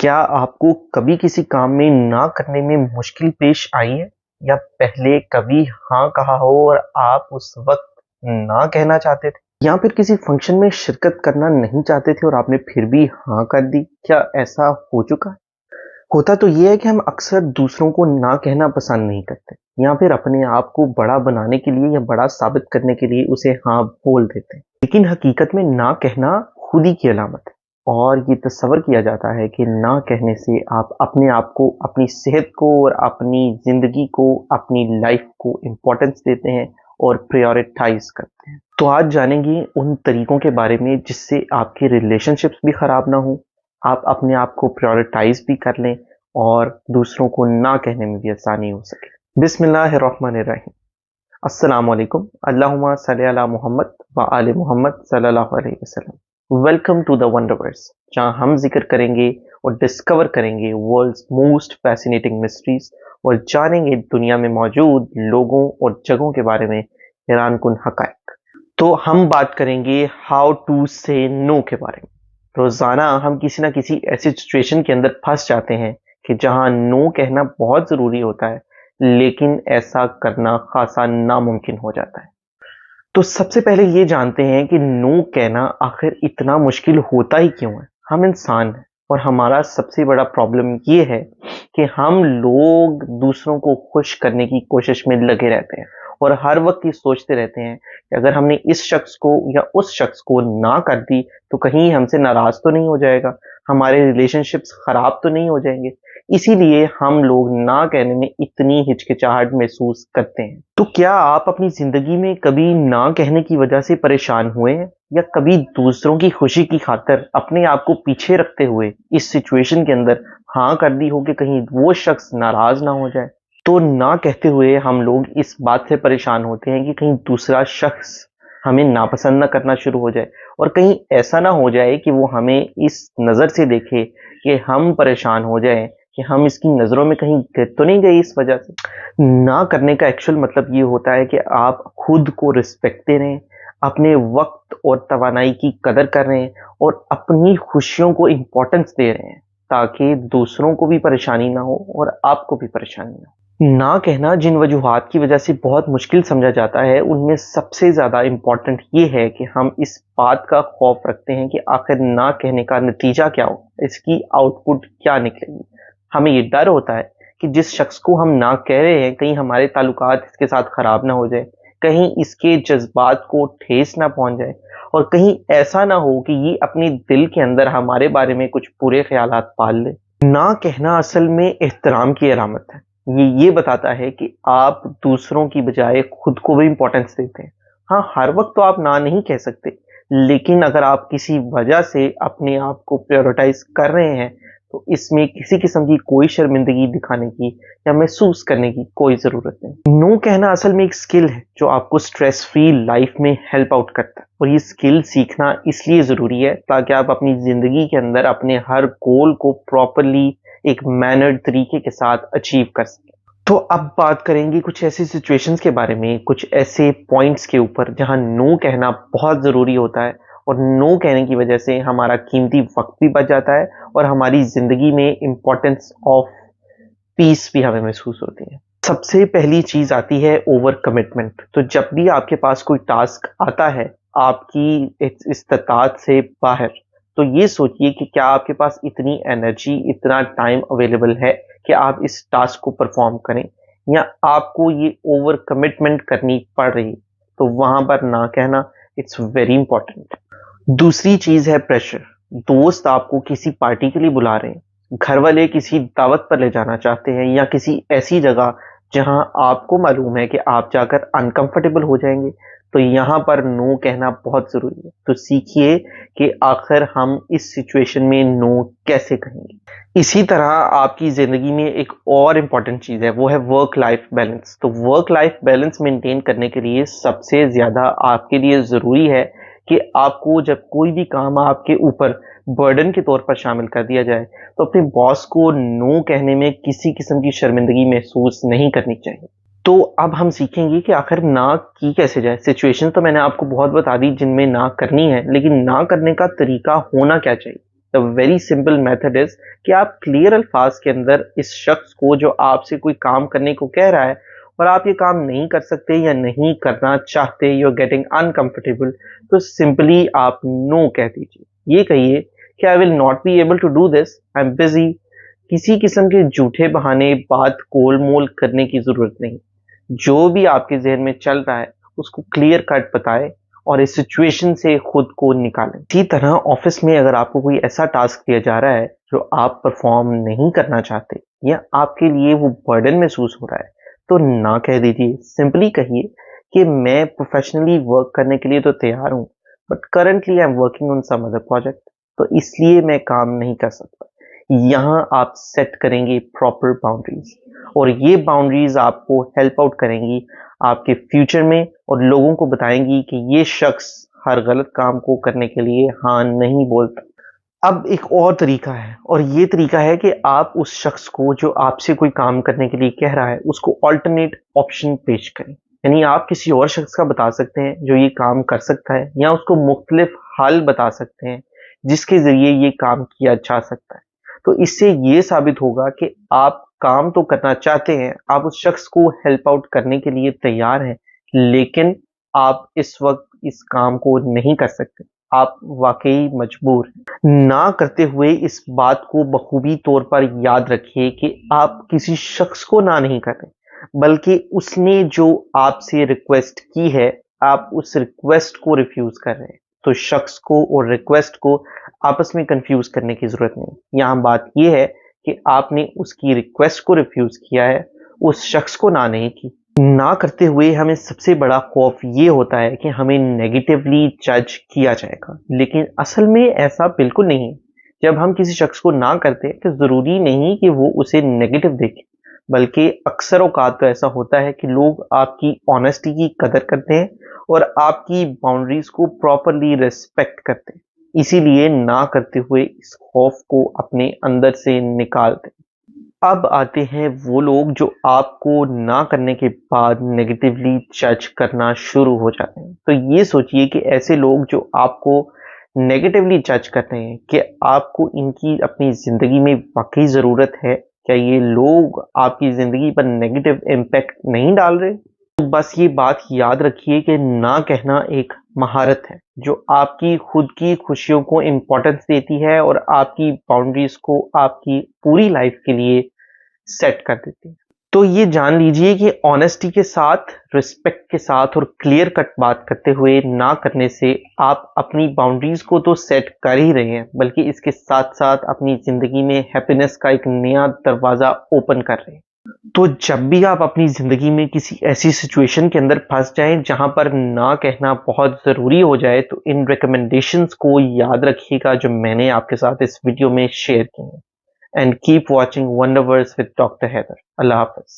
क्या आपको कभी किसी काम में ना करने में मुश्किल पेश आई है या पहले कभी हाँ कहा हो और आप उस वक्त ना कहना चाहते थे या फिर किसी फंक्शन में शिरकत करना नहीं चाहते थे और आपने फिर भी हाँ कर दी? क्या ऐसा हो चुका है? होता तो ये है कि हम अक्सर दूसरों को ना कहना पसंद नहीं करते या फिर अपने आप को बड़ा बनाने के लिए या बड़ा साबित करने के लिए उसे हाँ बोल देते हैं, लेकिन हकीकत में ना कहना खुदी की अलामत है। और ये तस्वर किया जाता है कि ना कहने से आप अपने आप को, अपनी सेहत को और अपनी जिंदगी को, अपनी लाइफ को इम्पोर्टेंस देते हैं और प्रायोरिटाइज करते हैं। तो आज जानेंगे उन तरीकों के बारे में जिससे आपके रिलेशनशिप्स भी खराब ना हो, आप अपने आप को प्रायोरिटाइज भी कर लें और दूसरों को ना कहने में भी आसानी हो सके। बिस्मिल्लाहिर्रहमानिर्रहीम। अस्सलाम वालेकुम। अल्लाहुम्मा सल्ली अला मुहम्मद व आले मुहम्मद सल्लल्लाहु अलैहि वसल्लम। वेलकम टू द वंडरवर्स, जहां हम जिक्र करेंगे और डिस्कवर करेंगे वर्ल्ड्स मोस्ट फैसिनेटिंग मिस्ट्रीज और जानेंगे दुनिया में मौजूद लोगों और जगहों के बारे में हैरानकुन हकायक। तो हम बात करेंगे हाउ टू से नो के बारे में। रोजाना हम किसी ना किसी ऐसी सिचुएशन के अंदर फंस जाते हैं कि जहां नो कहना बहुत जरूरी होता है, लेकिन ऐसा करना खासा नामुमकिन हो जाता है। तो सबसे पहले ये जानते हैं कि नो कहना आखिर इतना मुश्किल होता ही क्यों है। हम इंसान हैं और हमारा सबसे बड़ा प्रॉब्लम ये है कि हम लोग दूसरों को खुश करने की कोशिश में लगे रहते हैं और हर वक्त ये सोचते रहते हैं कि अगर हमने इस शख्स को या उस शख्स को ना कर दी तो कहीं हमसे नाराज तो नहीं हो जाएगा, हमारे रिलेशनशिप्स खराब तो नहीं हो जाएंगे। इसीलिए हम लोग ना कहने में इतनी हिचकिचाहट महसूस करते हैं। तो क्या आप अपनी जिंदगी में कभी ना कहने की वजह से परेशान हुए हैं या कभी दूसरों की खुशी की खातिर अपने आप को पीछे रखते हुए इस सिचुएशन के अंदर हाँ कर दी हो कि कहीं वो शख्स नाराज ना हो जाए? तो ना कहते हुए हम लोग इस बात से परेशान होते हैं कि कहीं दूसरा शख्स हमें नापसंद ना करना शुरू हो जाए और कहीं ऐसा ना हो जाए कि वो हमें इस नज़र से देखे कि हम परेशान हो जाएं कि हम इसकी नज़रों में कहीं गिर तो नहीं गए इस वजह से। ना करने का एक्चुअल मतलब ये होता है कि आप खुद को रिस्पेक्ट दे रहे हैं, अपने वक्त और तवानाई की कदर कर रहे हैं और अपनी खुशियों को इम्पोर्टेंस दे रहे हैं ताकि दूसरों को भी परेशानी ना हो और आपको भी परेशानी ना हो। ना कहना जिन वजूहात की वजह से बहुत मुश्किल समझा जाता है, उनमें सबसे ज़्यादा इम्पॉर्टेंट ये है कि हम इस बात का खौफ रखते हैं कि आखिर ना कहने का नतीजा क्या हो, इसकी आउटपुट क्या निकलेगी। हमें ये डर होता है कि जिस शख्स को हम ना कह रहे हैं कहीं हमारे ताल्लुकात इसके साथ ख़राब ना हो जाए, कहीं इसके जज्बात को ठेस ना पहुंच जाए और कहीं ऐसा ना हो कि ये अपने दिल के अंदर हमारे बारे में कुछ बुरे ख्यालात पाल ले। ना कहना असल में एहतराम की अलामत है। ये बताता है कि आप दूसरों की बजाय खुद को भी इम्पोर्टेंस देते हैं। हाँ, हर वक्त तो आप ना नहीं कह सकते, लेकिन अगर आप किसी वजह से अपने आप को प्रायोरिटाइज कर रहे हैं तो इसमें किसी किस्म की कोई शर्मिंदगी दिखाने की या महसूस करने की कोई ज़रूरत नहीं। नो कहना असल में एक स्किल है जो आपको स्ट्रेस फ्री लाइफ में हेल्प आउट करता है और ये स्किल सीखना इसलिए ज़रूरी है ताकि आप अपनी ज़िंदगी के अंदर अपने हर गोल को प्रॉपरली एक मैनर्ड तरीके के साथ अचीव कर सकें। तो अब बात करेंगे कुछ ऐसी सिचुएशंस के बारे में, कुछ ऐसे पॉइंट्स के ऊपर जहां नो कहना बहुत ज़रूरी होता है और नो कहने की वजह से हमारा कीमती वक्त भी बच जाता है और हमारी ज़िंदगी में इम्पोर्टेंस ऑफ पीस भी हमें महसूस होती है। सबसे पहली चीज़ आती है ओवर कमिटमेंट। तो जब भी आपके पास कोई टास्क आता है आपकी इस्तात से बाहर, तो ये सोचिए कि क्या आपके पास इतनी एनर्जी, इतना टाइम अवेलेबल है कि आप इस टास्क को परफॉर्म करें या आपको ये ओवर कमिटमेंट करनी पड़ रही। तो वहां पर ना कहना इट्स वेरी इंपॉर्टेंट। दूसरी चीज है प्रेशर। दोस्त आपको किसी पार्टी के लिए बुला रहे हैं, घर वाले किसी दावत पर ले जाना चाहते हैं या किसी ऐसी जगह जहां आपको मालूम है कि आप जाकर अनकंफर्टेबल हो जाएंगे, तो यहाँ पर नो कहना बहुत ज़रूरी है। तो सीखिए कि आखिर हम इस सिचुएशन में नो कैसे कहेंगे। इसी तरह आपकी ज़िंदगी में एक और इम्पॉर्टेंट चीज़ है, वो है वर्क लाइफ बैलेंस। तो वर्क लाइफ बैलेंस मेंटेन करने के लिए सबसे ज़्यादा आपके लिए ज़रूरी है कि आपको जब कोई भी काम आपके ऊपर बर्डन के तौर पर शामिल कर दिया जाए तो अपने बॉस को नो कहने में किसी किस्म की शर्मिंदगी महसूस नहीं करनी चाहिए। तो अब हम सीखेंगे कि आखिर ना की कैसे जाए। सिचुएशन तो मैंने आपको बहुत बता दी जिनमें ना करनी है, लेकिन ना करने का तरीका होना क्या चाहिए। دا वेरी सिंपल मेथड इज कि आप क्लियर अल्फाज के अंदर इस शख्स को जो आपसे कोई काम करने को कह रहा है और आप ये काम नहीं कर सकते या नहीं करना चाहते, यू आर गेटिंग अनकंफर्टेबल, तो सिंपली आप नो कह दीजिए। ये कहिए कि I will not be able to do this, I am busy. किसी किस्म के झूठे बहाने बात गोल मोल करने की जरूरत नहीं। जो भी आपके जहन में चल रहा है उसको क्लियर कट बताएं और इस सिचुएशन से खुद को निकालें। इसी तरह ऑफिस में अगर आपको कोई ऐसा टास्क दिया जा रहा है जो आप परफॉर्म नहीं करना चाहते या आपके लिए वो बर्डन महसूस हो रहा है, तो ना कह दीजिए। सिंपली कहिए कि मैं प्रोफेशनली वर्क करने के लिए तो तैयार हूँ, but currently I am working on some other project, तो इसलिए मैं काम नहीं कर सकता। यहाँ आप सेट करेंगे प्रॉपर बाउंड्रीज और ये बाउंड्रीज आपको हेल्प आउट करेंगी आपके फ्यूचर में और लोगों को बताएंगी कि ये शख्स हर गलत काम को करने के लिए हाँ नहीं बोलता। अब एक और तरीका है और ये तरीका है कि आप उस शख्स को जो आपसे कोई काम करने के लिए कह रहा है उसको ऑल्टरनेट ऑप्शन पेश करें। यानी आप किसी और शख्स का बता सकते हैं जो ये काम कर सकता है या उसको मुख्तलिफ हल बता सकते हैं जिसके जरिए ये काम किया जा सकता है। तो इससे ये साबित होगा कि आप काम तो करना चाहते हैं, आप उस शख्स को हेल्प आउट करने के लिए तैयार हैं, लेकिन आप इस वक्त इस काम को नहीं कर सकते, आप वाकई मजबूर हैं। ना करते हुए इस बात को बखूबी तौर पर याद रखिए कि आप किसी शख्स को ना नहीं कर रहे, बल्कि उसने जो आपसे रिक्वेस्ट की है आप उस रिक्वेस्ट को रिफ्यूज कर रहे हैं। तो शख्स को और रिक्वेस्ट को आपस में कंफ्यूज करने की जरूरत नहीं। यहाँ बात यह है कि आपने उसकी रिक्वेस्ट को रिफ्यूज किया है, उस शख्स को ना नहीं की। ना करते हुए हमें सबसे बड़ा खौफ ये होता है कि हमें नेगेटिवली जज किया जाएगा, लेकिन असल में ऐसा बिल्कुल नहीं है। जब हम किसी शख्स को ना करते हैं तो जरूरी नहीं कि वो उसे नेगेटिव देखे, बल्कि अक्सर औकात तो ऐसा होता है कि लोग आपकी ऑनेस्टी की कदर करते हैं और आपकी बाउंड्रीज को प्रॉपरली रिस्पेक्ट करते हैं। इसीलिए ना करते हुए इस खौफ को अपने अंदर से निकाल दें। अब आते हैं वो लोग जो आपको ना करने के बाद नेगेटिवली जज करना शुरू हो जाते हैं। तो ये सोचिए कि ऐसे लोग जो आपको नेगेटिवली जज करते हैं कि आपको इनकी अपनी जिंदगी में वाकई जरूरत है, क्या ये लोग आपकी जिंदगी पर नेगेटिव इम्पैक्ट नहीं डाल रहे? तो बस ये बात याद रखिए कि ना कहना एक महारत है जो आपकी खुद की खुशियों को इम्पोर्टेंस देती है और आपकी बाउंड्रीज को आपकी पूरी लाइफ के लिए सेट कर देती है। तो ये जान लीजिए कि ऑनेस्टी के साथ, रिस्पेक्ट के साथ और क्लियर कट बात करते हुए ना करने से आप अपनी बाउंड्रीज को तो सेट कर ही रहे हैं, बल्कि इसके साथ साथ अपनी जिंदगी में हैप्पीनेस का एक नया दरवाजा ओपन कर रहे हैं। तो जब भी आप अपनी जिंदगी में किसी ऐसी सिचुएशन के अंदर फंस जाएं जहां पर ना कहना बहुत जरूरी हो जाए, तो इन रिकमेंडेशंस को याद रखिएगा जो मैंने आपके साथ इस वीडियो में शेयर की हैं। And keep watching Wonderverse with Dr. Heather. Allah Hafiz.